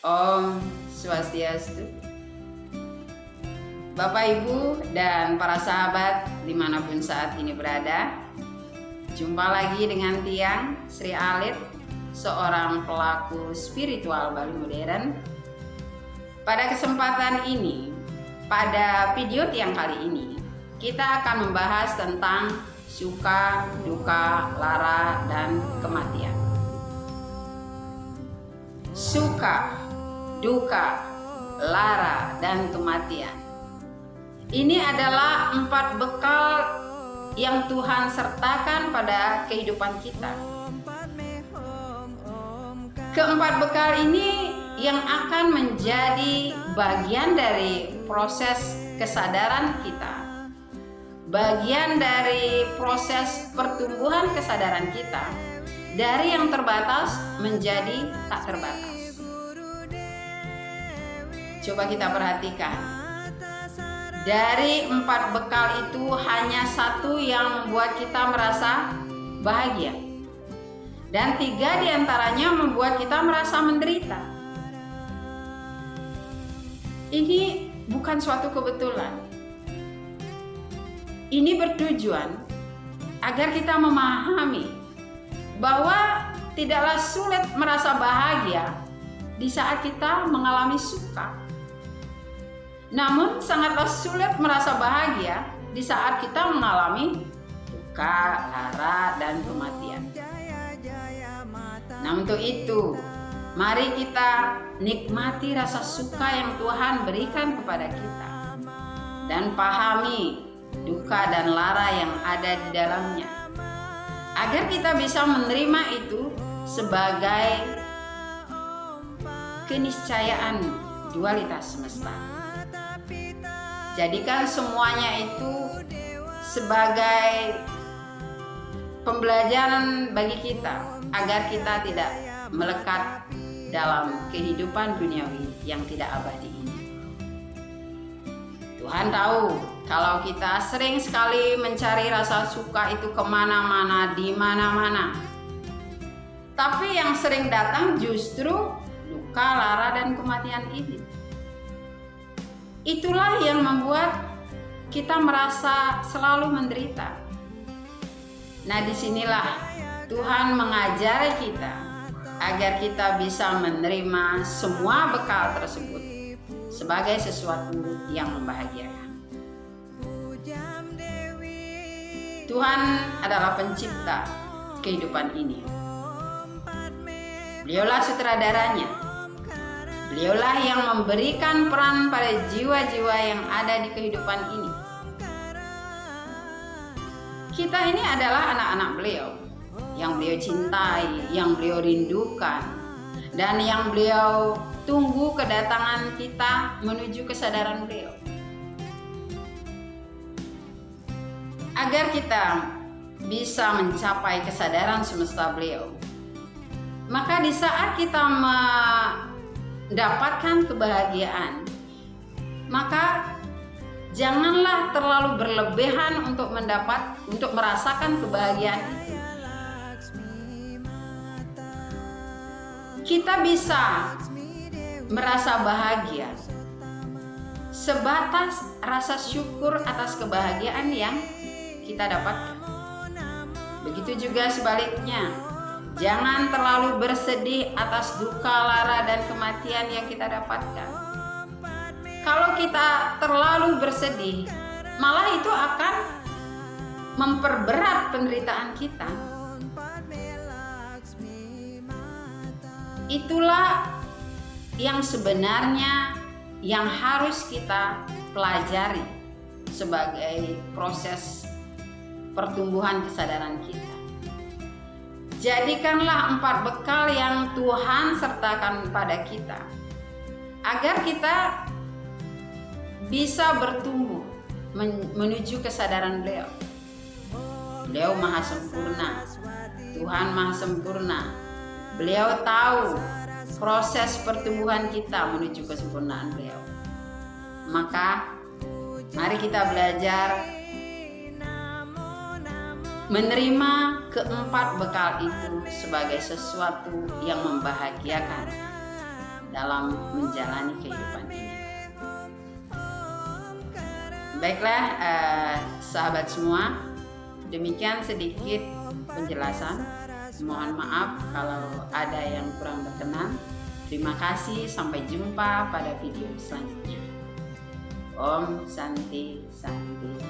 Om Swastiastu. Bapak, Ibu, dan para sahabat dimanapun saat ini berada, jumpa lagi dengan Tiang Sri Alit, seorang pelaku spiritual Bali modern. Pada kesempatan ini, pada video Tiang kali ini, kita akan membahas tentang suka, duka, lara, dan kematian. Suka, duka, lara, dan kematian. Ini adalah 4 bekal yang Tuhan sertakan pada kehidupan kita. Keempat bekal ini yang akan menjadi bagian dari proses kesadaran kita, bagian dari proses pertumbuhan kesadaran kita, dari yang terbatas menjadi tak terbatas. Coba kita perhatikan, dari 4 bekal itu hanya 1 yang membuat kita merasa bahagia, dan 3 diantaranya membuat kita merasa menderita. Ini bukan suatu kebetulan. Ini bertujuan agar kita memahami bahwa tidaklah sulit merasa bahagia di saat kita mengalami suka. Namun sangatlah sulit merasa bahagia di saat kita mengalami duka, lara, dan kematian. Nah, untuk itu, mari kita nikmati rasa suka yang Tuhan berikan kepada kita dan pahami duka dan lara yang ada di dalamnya, agar kita bisa menerima itu sebagai keniscayaan dualitas semesta. Jadikan semuanya itu sebagai pembelajaran bagi kita, agar kita tidak melekat dalam kehidupan duniawi yang tidak abadi ini. Tuhan tahu kalau kita sering sekali mencari rasa suka itu kemana-mana, di mana-mana. Tapi yang sering datang justru duka, lara, dan kematian ini. Itulah yang membuat kita merasa selalu menderita. Nah, disinilah Tuhan mengajari kita agar kita bisa menerima semua bekal tersebut sebagai sesuatu yang membahagiakan. Tuhan adalah pencipta kehidupan ini. Beliaulah sutradaranya. Beliaulah yang memberikan peran pada jiwa-jiwa yang ada di kehidupan ini. Kita ini adalah anak-anak beliau, yang beliau cintai, yang beliau rindukan, dan yang beliau tunggu kedatangan kita menuju kesadaran beliau. Agar kita bisa mencapai kesadaran semesta beliau, maka di saat kita mendapatkan kebahagiaan, maka janganlah terlalu berlebihan untuk merasakan kebahagiaan itu. Kita bisa merasa bahagia sebatas rasa syukur atas kebahagiaan yang kita dapatkan. Begitu juga sebaliknya, jangan terlalu bersedih atas duka, lara, dan kematian yang kita dapatkan. Kalau kita terlalu bersedih, malah itu akan memperberat penderitaan kita. Itulah yang sebenarnya yang harus kita pelajari sebagai proses pertumbuhan kesadaran kita. Jadikanlah 4 bekal yang Tuhan sertakan pada kita, agar kita bisa bertumbuh menuju kesadaran beliau. Beliau maha sempurna, Tuhan maha sempurna. Beliau tahu proses pertumbuhan kita menuju kesempurnaan beliau. Maka mari kita belajar menerima keempat bekal itu sebagai sesuatu yang membahagiakan dalam menjalani kehidupan ini. Baiklah, sahabat semua, demikian sedikit penjelasan. Mohon maaf kalau ada yang kurang berkenan. Terima kasih, sampai jumpa pada video selanjutnya. Om Santi Santi.